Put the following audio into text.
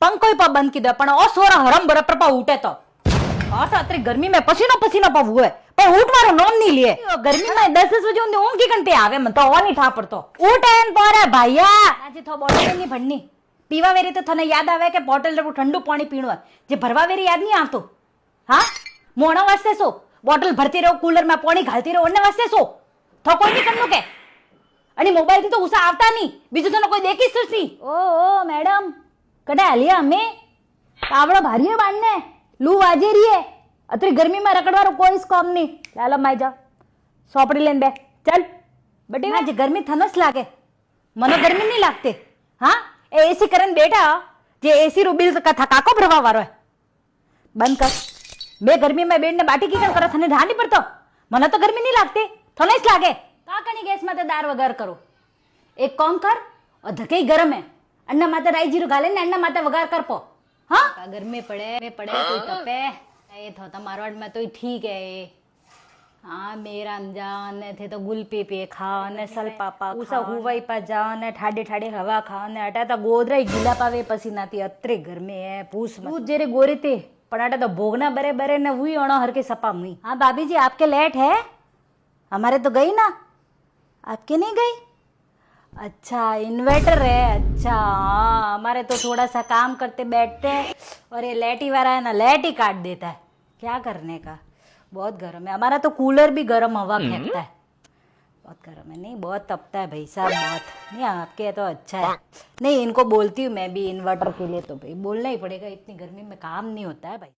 पंखो पर बंद की दे पण ओ सोरा हरम बराबर पर उठे तो तो अतरी गर्मी में पसीनो पसीनो पर हुए पर उठवारो नोम नहीं लिए गर्मी में 10 बजे उन्हें ऊँग की घंटे आवे मन तो ओ नहीं ठा पड़तो उठे न पोरे भैया आज थो बोतल नहीं भरनी पीवा वेरी तो थने याद आवे के बोतल जब ठंडू पानी पीणो जे भरवा वेरी याद नहीं आवतो हाँ मोणा वास्ते सो बोतल भरती रहो कूलर में पानी घालती रहो ओने वास्ते सो थो कोई नहीं करनो के अने मोबाइल थी तो उसा आवता नहीं बीजू तो कोई देखीश तो नहीं ओ मैडम कड़े हलिया हमें तावड़ो भारी है बांधने लू वाजे रही है अतरी गर्मी में रकड़वारो कोई स्कोप नहीं लालो माई जा सोपड़ी लेन बे चल बटे ना जे गर्मी थनस लागे मनो गर्मी नहीं लागते हाँ एसी करन बेटा जे एसी रू बिल का थकाको भरवा वारो है बंद कर मैं गर्मी में बेड ने बाटी की कर थने ढा नहीं पड़तो मने तो गर्मी नहीं लागती थनेस लागे काकनी गैस माते दार वगार करो एक काम कर और धके गरम है अन्ना माते राई जीरो गाले ने अन्ना माते वगार कर पो हाँ गर्मी पड़े कोई तपे ये तो मारवाड़ में तो ठीक है ये हाँ मेरा अंजान थे तो गुलपी पे खाओ ने सलपापा उसा हुवाई पा जाओ ने ठाडे ठाडे हवा खाओ ने अटा तो गोदरा गीला पावे पसीना थी अत्रे घर में है पूछ मत जेरे गोरे थे पण अटा तो भोगना बरे बरे ने वही अणो हर के सपा मुई हाँ भाभी जी आपके लेट है हमारे तो गई ना आपके नहीं गई अच्छा इन्वर्टर है अच्छा हाँ हमारे तो थोड़ा सा काम करते बैठते हैं और ये लेटी वाला है ना लेट ही काट देता है क्या करने का बहुत गर्म है हमारा तो कूलर भी गर्म हवा फेंकता है बहुत गर्म है नहीं बहुत तपता है भाई साहब बहुत नहीं आपके तो अच्छा है नहीं इनको बोलती हूँ मैं भी इन्वर्टर के लिए तो भाई बोलना ही पड़ेगा इतनी गर्मी में काम नहीं होता है भाई